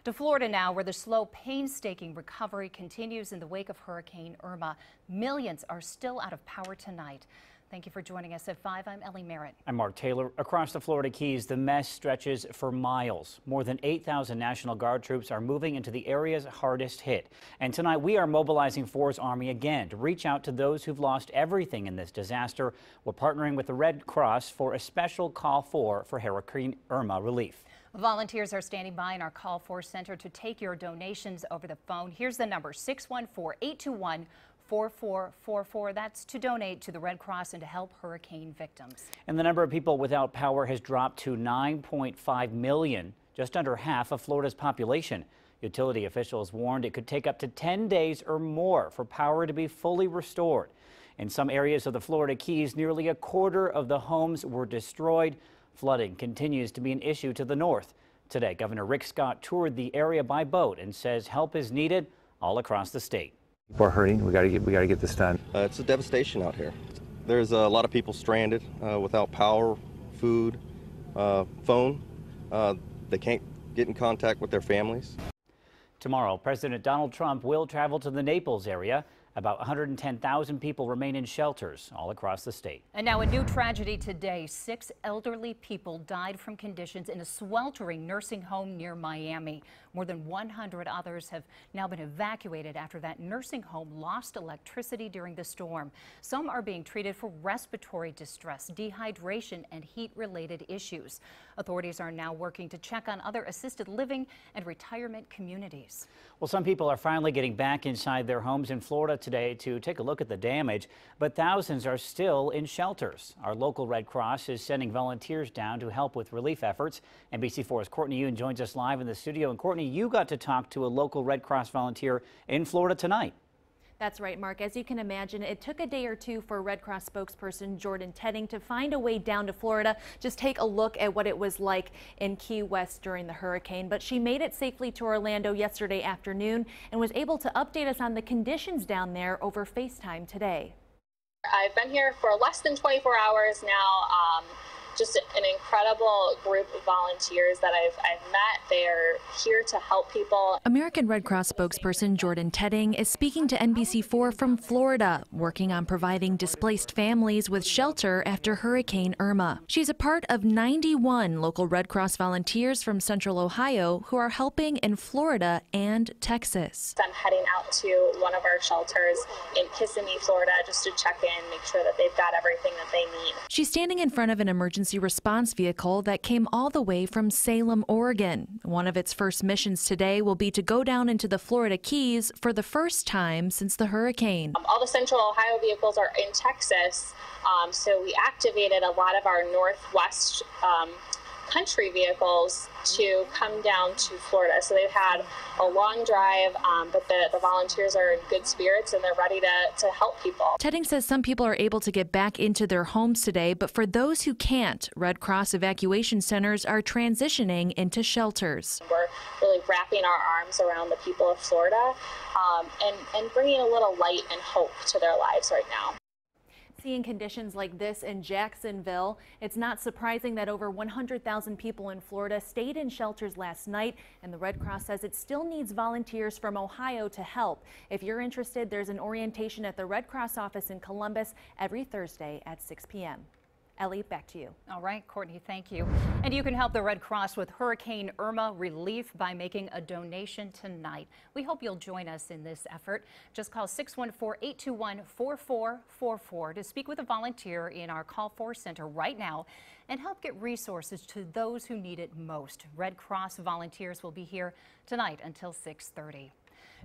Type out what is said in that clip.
To Florida now, where the slow, painstaking recovery continues in the wake of Hurricane Irma. Millions are still out of power tonight. Thank you for joining us at 5. I'm Ellie Merritt. I'm Mark Taylor. Across the Florida Keys, the mess stretches for miles. More than 8,000 National Guard troops are moving into the areas hardest hit. And tonight we are mobilizing Force Army again to reach out to those who've lost everything in this disaster. We're partnering with the Red Cross for a special call for Hurricane Irma relief. Volunteers are standing by in our Call 4 Center to take your donations over the phone. Here's the number, 614-821-4444. That's to donate to the Red Cross and to help hurricane victims. And the number of people without power has dropped to 9.5 million, just under half of Florida's population. Utility officials warned it could take up to 10 days or more for power to be fully restored. In some areas of the Florida Keys, nearly a quarter of the homes were destroyed. Flooding continues to be an issue to the north. Today, Governor Rick Scott toured the area by boat and says help is needed all across the state. People are hurting. We got to get this done. It's a devastation out here. There's a lot of people stranded without power, food, phone. They can't get in contact with their families. Tomorrow, President Donald Trump will travel to the Naples area. About 110,000 people remain in shelters all across the state. And now a new tragedy today. 6 elderly people died from conditions in a sweltering nursing home near Miami. More than 100 others have now been evacuated after that nursing home lost electricity during the storm. Some are being treated for respiratory distress, dehydration, and heat-related issues. Authorities are now working to check on other assisted living and retirement communities. Well, some people are finally getting back inside their homes in Florida today to take a look at the damage, but thousands are still in shelters. Our local Red Cross is sending volunteers down to help with relief efforts. NBC4's Courtney Yoon joins us live in the studio. And Courtney, you got to talk to a local Red Cross volunteer in Florida tonight. That's right, Mark. As you can imagine, it took a day or two for Red Cross spokesperson Jordan Tedding to find a way down to Florida. Just take a look at what it was like in Key West during the hurricane. But she made it safely to Orlando yesterday afternoon and was able to update us on the conditions down there over FaceTime today. I've been here for less than 24 hours now. Just an incredible group of volunteers that I've met. They are here to help people. American Red Cross spokesperson Jordan Tedding is speaking to NBC4 from Florida, working on providing displaced families with shelter after Hurricane Irma. She's a part of 91 local Red Cross volunteers from Central Ohio who are helping in Florida and Texas. I'm heading out to one of our shelters in Kissimmee, Florida, just to check in, make sure that they've got everything that they need. She's standing in front of an emergency response vehicle that came all the way from Salem, Oregon. One of its first missions today will be to go down into the Florida Keys for the first time since the hurricane. All the Central Ohio vehicles are in Texas, so we activated a lot of our Northwest country vehicles to come down to Florida. So they've had a long drive, but the volunteers are in good spirits and they're ready to help people. Tedding says some people are able to get back into their homes today, but for those who can't, Red Cross evacuation centers are transitioning into shelters. We're really wrapping our arms around the people of Florida and bringing a little light and hope to their lives right now. Seeing conditions like this in Jacksonville, it's not surprising that over 100,000 people in Florida stayed in shelters last night, and the Red Cross says it still needs volunteers from Ohio to help. If you're interested, there's an orientation at the Red Cross office in Columbus every Thursday at 6 p.m. Ellie, back to you. All right, Courtney, thank you. And you can help the Red Cross with Hurricane Irma relief by making a donation tonight. We hope you'll join us in this effort. Just call 614-821-4444 to speak with a volunteer in our Call 4 Center right now and help get resources to those who need it most. Red Cross volunteers will be here tonight until 6:30.